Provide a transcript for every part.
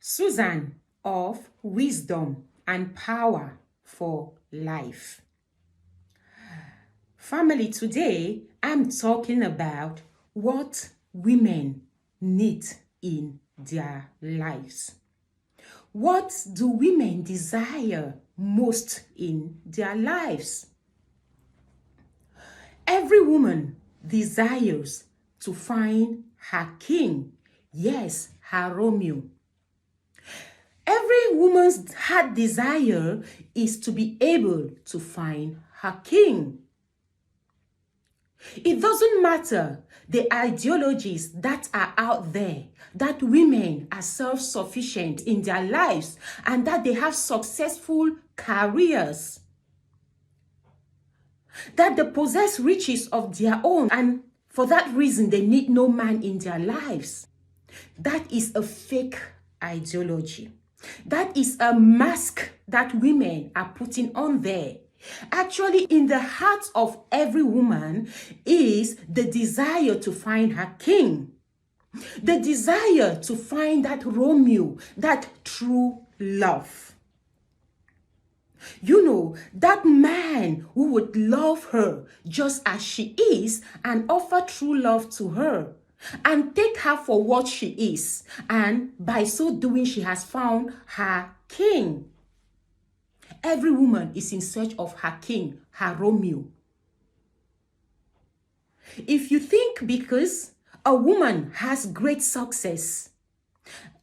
Susan of Wisdom and Power for Life. Family, today I'm talking about what women need in their lives. What do women desire most in their lives? Every woman desires to find her king, yes, her Romeo. Every woman's heart desire is to be able to find her king. It doesn't matter the ideologies that are out there, that women are self-sufficient in their lives and that they have successful careers, that they possess riches of their own, and for that reason they need no man in their lives. That is a fake ideology. That is a mask that women are putting on there. Actually, in the heart of every woman is the desire to find her king. The desire to find that Romeo, that true love. You know, that man who would love her just as she is and offer true love to her and take her for what she is. And by so doing, she has found her king. Every woman is in search of her king, her Romeo. If you think because a woman has great success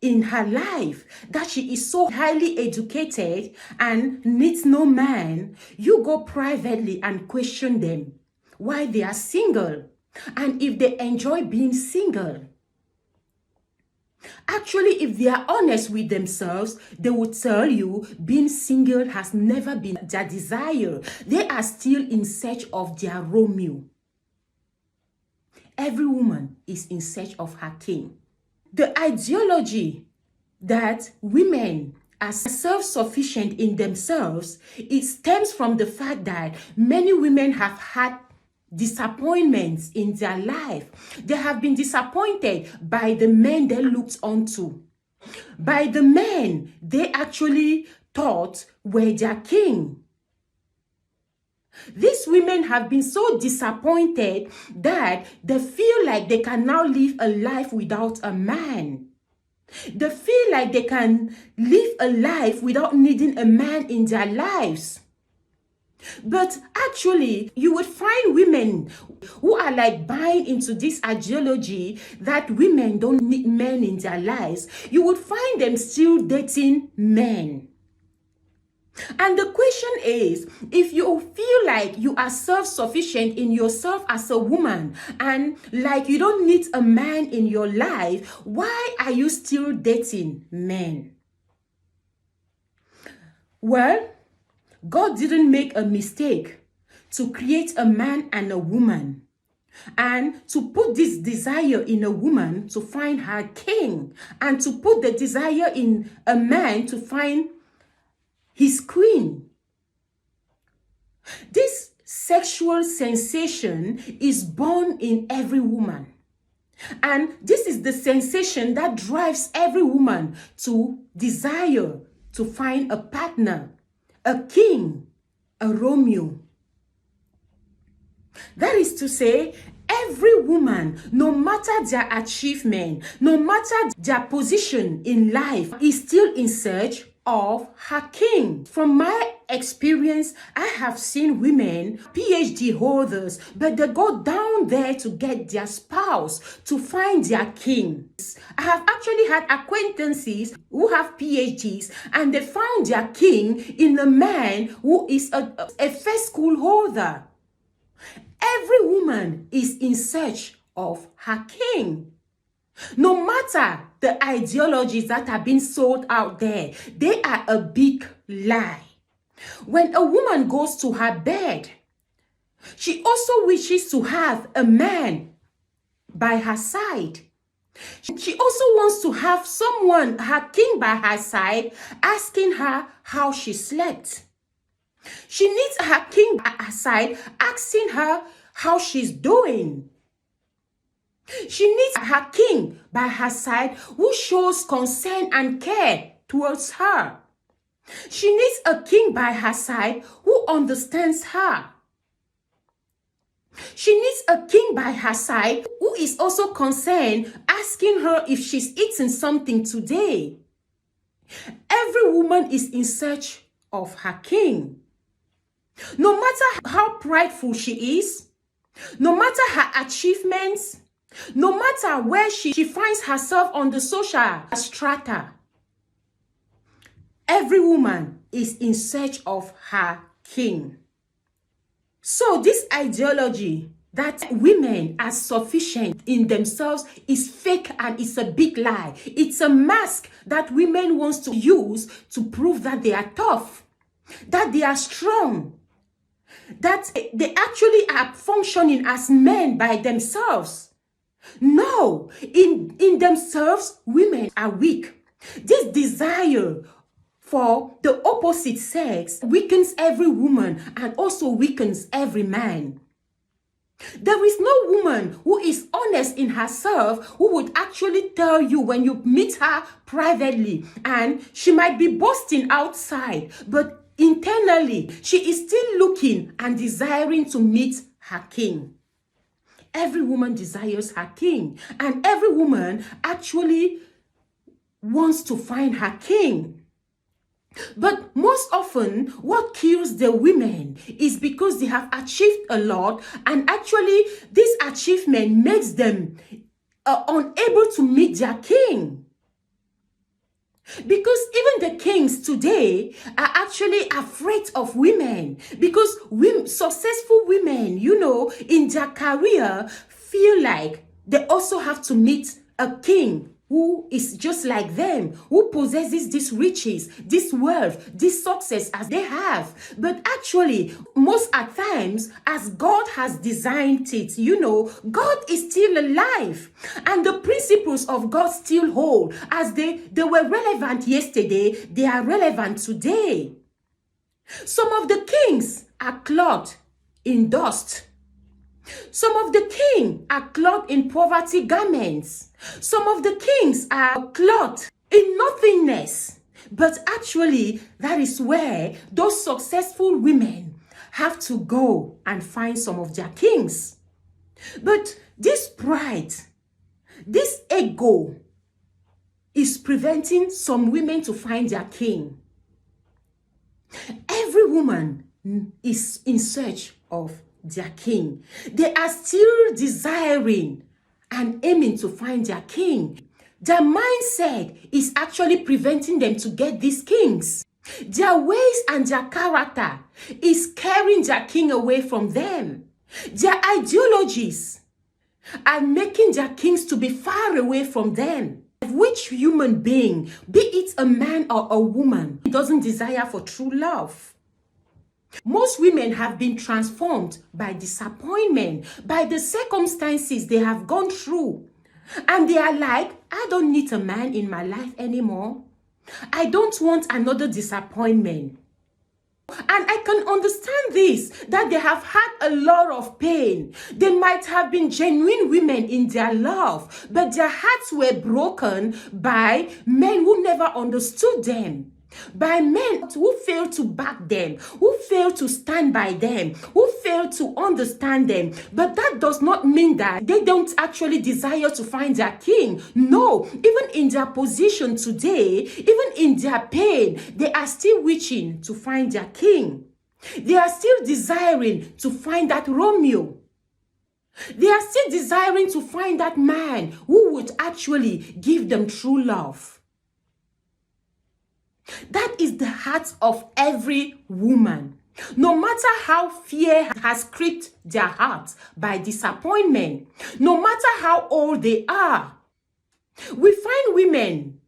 in her life, that she is so highly educated and needs no man, you go privately and question them why they are single and if they enjoy being single. Actually, if they are honest with themselves, they will tell you being single has never been their desire. They are still in search of their Romeo. Every woman is in search of her king. The ideology that women are self-sufficient in themselves, it stems from the fact that many women have had disappointments in their life. They have been disappointed by the men they looked onto, by the men they actually thought were their king. These women have been so disappointed that they feel like they can now live a life without a man. They feel like they can live a life without needing a man in their lives. But actually, you would find women who are like buying into this ideology that women don't need men in their lives. You would find them still dating men. And the question is, if you feel like you are self-sufficient in yourself as a woman and like you don't need a man in your life, why are you still dating men? Well, God didn't make a mistake to create a man and a woman and to put this desire in a woman to find her king and to put the desire in a man to find his queen. This sexual sensation is born in every woman. And this is the sensation that drives every woman to desire to find a partner, a king, a Romeo. That is to say, every woman, no matter their achievement, no matter their position in life, is still in search of her king. From my experience, I have seen women, PhD holders, but they go down there to get their spouse, to find their king. I have actually had acquaintances who have PhDs and they found their king in a man who is a first school holder. Every woman is in search of her king. No matter the ideologies that are being sold out there, they are a big lie. When a woman goes to her bed, she also wishes to have a man by her side. She also wants to have someone, her king by her side, asking her how she slept. She needs her king by her side, asking her how she's doing. She needs her king by her side who shows concern and care towards her. She needs a king by her side who understands her. She needs a king by her side who is also concerned, asking her if she's eaten something today. Every woman is in search of her king. No matter how prideful she is, no matter her achievements, no matter where she finds herself on the social strata, every woman is in search of her king. So this ideology that women are sufficient in themselves is fake and it's a big lie. It's a mask that women want to use to prove that they are tough, that they are strong, that they actually are functioning as men by themselves. No, in themselves, women are weak. This desire for the opposite sex weakens every woman and also weakens every man. There is no woman who is honest in herself who would actually tell you when you meet her privately, and she might be boasting outside, but internally she is still looking and desiring to meet her king. Every woman desires her king, and every woman actually wants to find her king. But most often, what kills the women is because they have achieved a lot, and actually this achievement makes them unable to meet their king. Because even the kings today are actually afraid of women, because successful women, in their career feel like they also have to meet a king who is just like them, who possesses these riches, this wealth, this success as they have. But actually, most at times, as God has designed it, God is still alive. And the principles of God still hold. As they were relevant yesterday, they are relevant today. Some of the kings are clothed in dust. Some of the kings are clothed in poverty garments. Some of the kings are clothed in nothingness. But actually, that is where those successful women have to go and find some of their kings. But this pride, this ego is preventing some women to find their king. Every woman is in search of their king. They are still desiring and aiming to find their king. Their mindset is actually preventing them to get these kings. Their ways and their character is carrying their king away from them. Their ideologies are making their kings to be far away from them. Which human being, be it a man or a woman, doesn't desire for true love? Most women have been transformed by disappointment, by the circumstances they have gone through. And they are like, I don't need a man in my life anymore. I don't want another disappointment. And I can understand this, that they have had a lot of pain. They might have been genuine women in their love, but their hearts were broken by men who never understood them. By men who failed to back them, who failed to stand by them, who failed to understand them. But that does not mean that they don't actually desire to find their king. No, even in their position today, even in their pain, they are still wishing to find their king. They are still desiring to find that Romeo. They are still desiring to find that man who would actually give them true love. That is the heart of every woman. No matter how fear has gripped their hearts by disappointment, no matter how old they are, we find women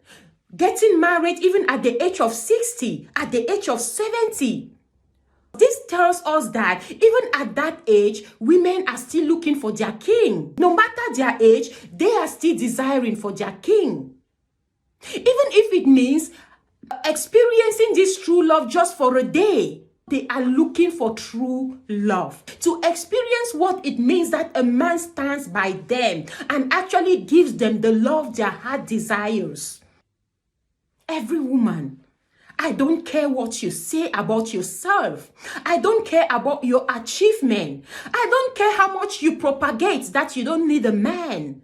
getting married even at the age of 60, at the age of 70. This tells us that even at that age, women are still looking for their king. No matter their age, they are still desiring for their king. Even if it means experiencing this true love just for a day, They are looking for true love, to experience what it means that a man stands by them and actually gives them the love their heart desires. Every woman, I don't care what you say about yourself. I don't care about your achievement. I don't care how much you propagate that you don't need a man.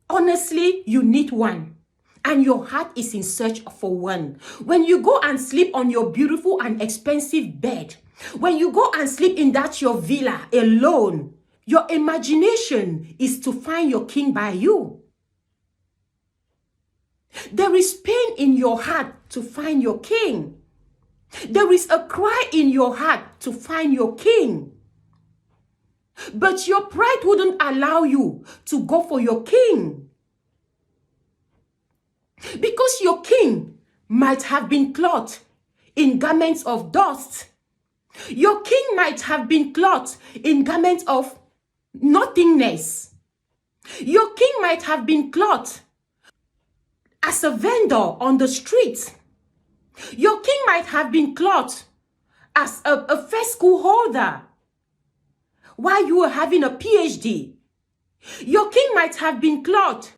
Honestly, you need one. And your heart is in search for one. When you go and sleep on your beautiful and expensive bed, when you go and sleep in that your villa alone, your imagination is to find your king by you. There is pain in your heart to find your king. There is a cry in your heart to find your king. But your pride wouldn't allow you to go for your king. Because your king might have been clothed in garments of dust. Your king might have been clothed in garments of nothingness. Your king might have been clothed as a vendor on the street. Your king might have been clothed as a first school holder while you were having a PhD. Your king might have been clothed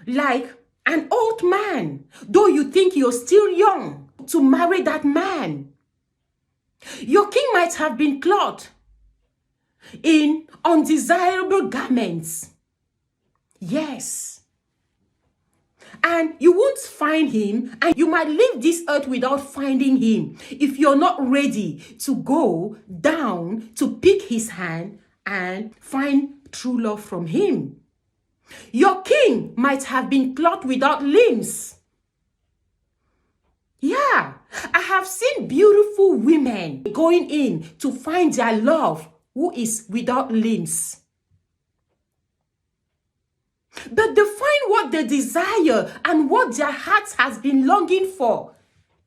like an old man, though you think you're still young to marry that man. Your king might have been clothed in undesirable garments. Yes. And you won't find him, and you might leave this earth without finding him if you're not ready to go down to pick his hand and find true love from him. Your king might have been clothed without limbs. Yeah, I have seen beautiful women going in to find their love who is without limbs. But they find what they desire and what their heart has been longing for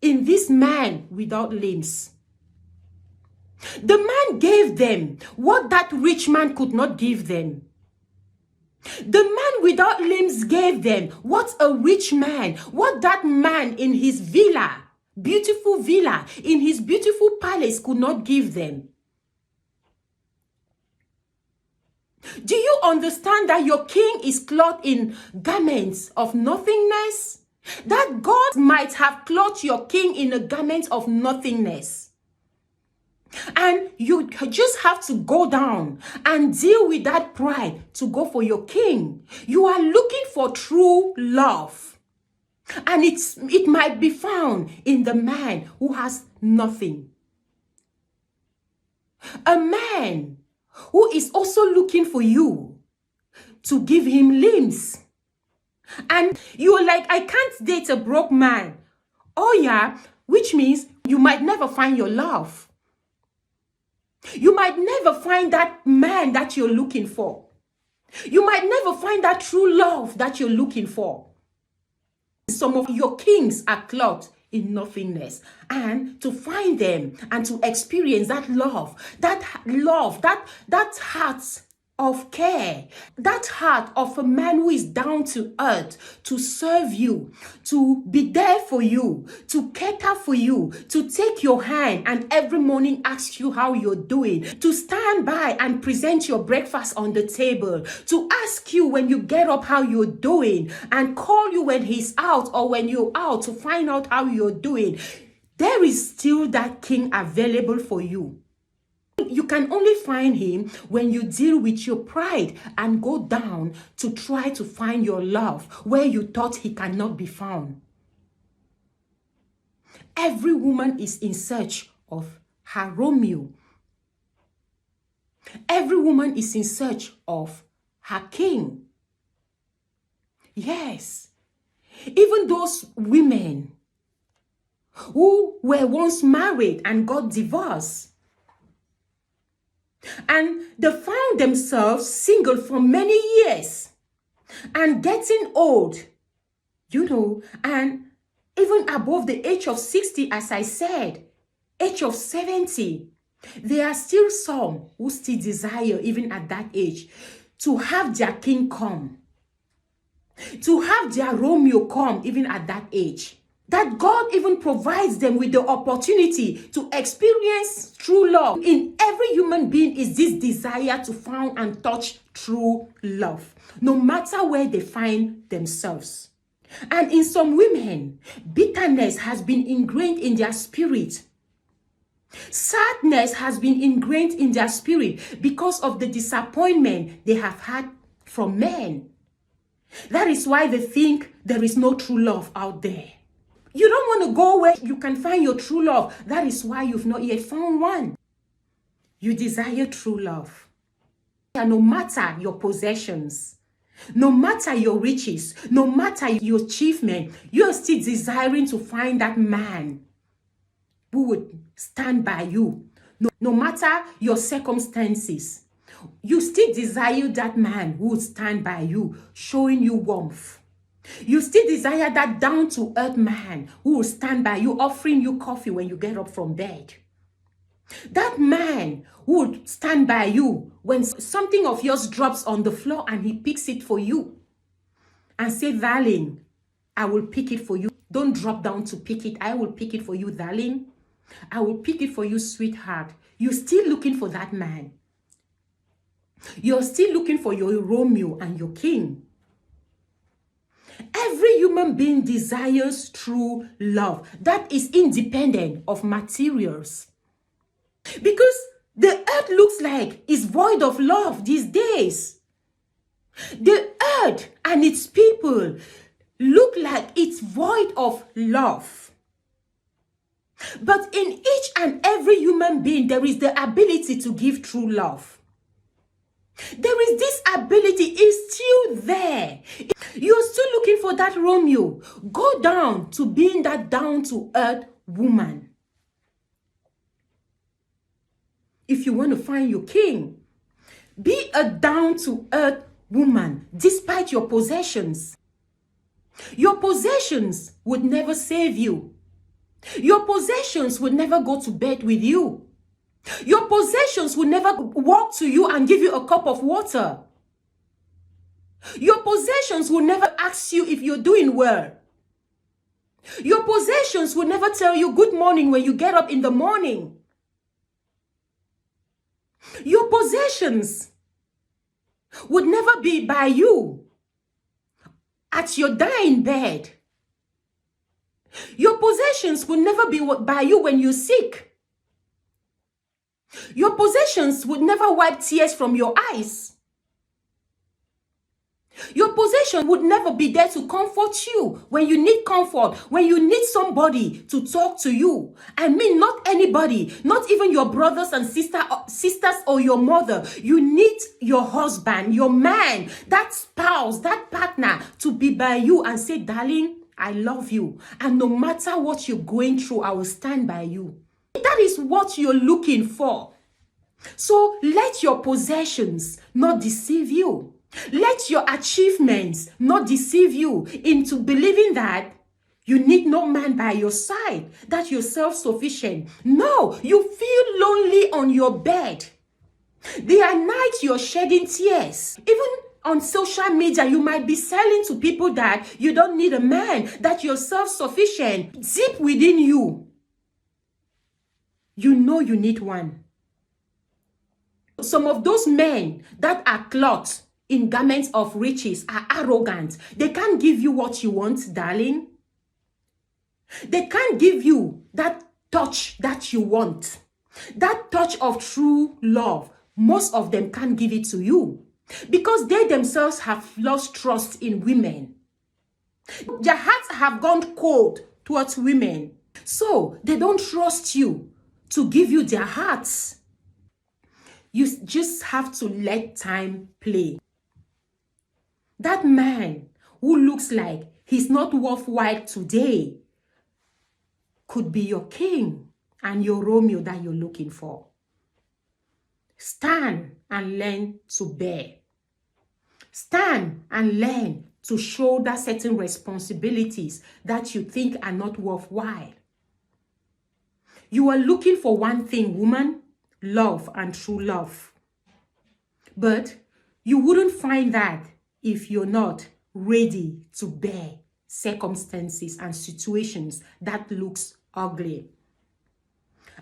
in this man without limbs. The man gave them what that rich man could not give them. The man without limbs gave them what a rich man, what that man in his villa, beautiful villa, in his beautiful palace could not give them. Do you understand that your king is clothed in garments of nothingness? That God might have clothed your king in a garment of nothingness. And you just have to go down and deal with that pride to go for your king. You are looking for true love. And it might be found in the man who has nothing. A man who is also looking for you to give him limbs. And you're like, I can't date a broke man. Oh yeah, which means you might never find your love. You might never find that man that you're looking for. You might never find that true love that you're looking for. Some of your kings are clothed in nothingness. And to find them and to experience that love, that heart of care, that heart of a man who is down to earth to serve you, to be there for you, to cater for you, to take your hand and every morning ask you how you're doing, to stand by and present your breakfast on the table, to ask you when you get up how you're doing and call you when he's out or when you're out to find out how you're doing. There is still that king available for you. You can only find him when you deal with your pride and go down to try to find your love where you thought he cannot be found. Every woman is in search of her Romeo. Every woman is in search of her king. Yes, even those women who were once married and got divorced, and they found themselves single for many years and getting old, and even above the age of 60, as I said, age of 70, there are still some who still desire, even at that age, to have their king come, to have their Romeo come, even at that age. That God even provides them with the opportunity to experience true love. In every human being is this desire to find and touch true love, no matter where they find themselves. And in some women, bitterness has been ingrained in their spirit. Sadness has been ingrained in their spirit because of the disappointment they have had from men. That is why they think there is no true love out there. You don't want to go where you can find your true love. That is why you've not yet found one. You desire true love. And no matter your possessions, no matter your riches, no matter your achievement, you are still desiring to find that man who would stand by you. No matter your circumstances, you still desire that man who would stand by you, showing you warmth. You still desire that down-to-earth man who will stand by you, offering you coffee when you get up from bed. That man who would stand by you when something of yours drops on the floor and he picks it for you and say, darling, I will pick it for you. Don't drop down to pick it. I will pick it for you, darling. I will pick it for you, sweetheart. You're still looking for that man. You're still looking for your Romeo and your king. Every human being desires true love that is independent of materials. Because the earth looks like it's void of love these days. The earth and its people look like it's void of love. But in each and every human being, there is the ability to give true love. There is this ability, is still there. You're still looking for that Romeo. Go down to being that down-to-earth woman. If you want to find your king, be a down-to-earth woman despite your possessions. Your possessions would never save you. Your possessions would never go to bed with you. Your possessions will never walk to you and give you a cup of water. Your possessions will never ask you if you're doing well. Your possessions will never tell you good morning when you get up in the morning. Your possessions would never be by you at your dying bed. Your possessions will never be by you when you're sick. Your possessions would never wipe tears from your eyes. Your possession would never be there to comfort you when you need comfort, when you need somebody to talk to you. I mean, not anybody, not even your brothers and sisters or your mother. You need your husband, your man, that spouse, that partner to be by you and say, darling, I love you. And no matter what you're going through, I will stand by you. That is what you're looking for. So let your possessions not deceive you. Let your achievements not deceive you into believing that you need no man by your side, that you're self-sufficient. No, you feel lonely on your bed. There are nights you're shedding tears. Even on social media, you might be selling to people that you don't need a man, that you're self-sufficient. Deep within you, you know you need one. Some of those men that are clothed in garments of riches are arrogant. They can't give you what you want, darling. They can't give you that touch that you want. That touch of true love. Most of them can't give it to you because they themselves have lost trust in women. Their hearts have gone cold towards women. So they don't trust you to give you their hearts. You just have to let time play. That man who looks like he's not worthwhile today could be your king and your Romeo that you're looking for. Stand and learn to bear. Stand and learn to shoulder certain responsibilities that you think are not worthwhile. You are looking for one thing, woman, love and true love. But you wouldn't find that if you're not ready to bear circumstances and situations that looks ugly.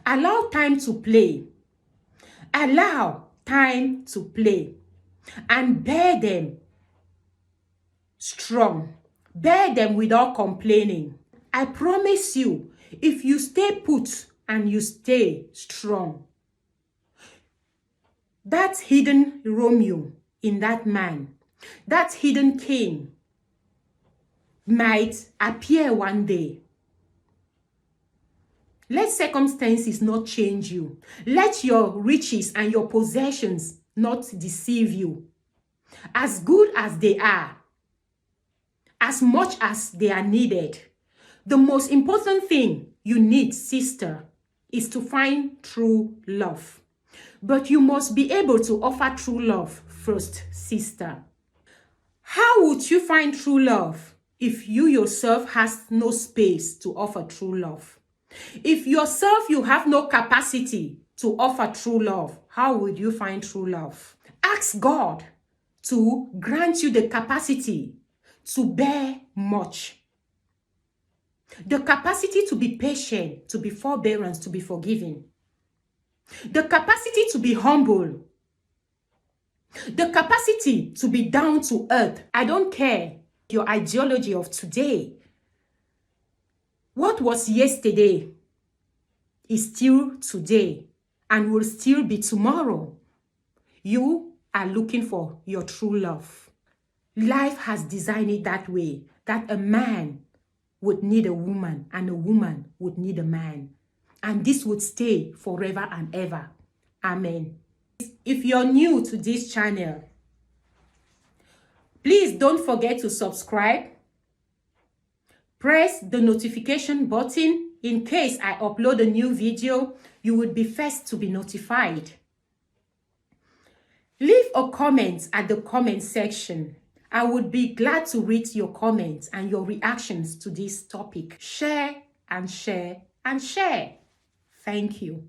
Allow time to play. Allow time to play. And bear them strong. Bear them without complaining. I promise you, if you stay put and you stay strong, that hidden Romeo in that man, that hidden Cain might appear one day. Let circumstances not change you. Let your riches and your possessions not deceive you. As good as they are, as much as they are needed, the most important thing you need, sister, is to find true love. But you must be able to offer true love first, sister. How would you find true love if you yourself has no space to offer true love? If yourself you have no capacity to offer true love, how would you find true love? Ask God to grant you the capacity to bear much. The capacity to be patient, to be forbearance, to be forgiving. The capacity to be humble. The capacity to be down to earth. I don't care your ideology of today. What was yesterday is still today and will still be tomorrow. You are looking for your true love. Life has designed it that way, that a man would need a woman and a woman would need a man. And this would stay forever and ever. Amen. If you're new to this channel, please don't forget to subscribe. Press the notification button. In case I upload a new video, you would be first to be notified. Leave a comment at the comment section. I would be glad to read your comments and your reactions to this topic. Share and share and share. Thank you.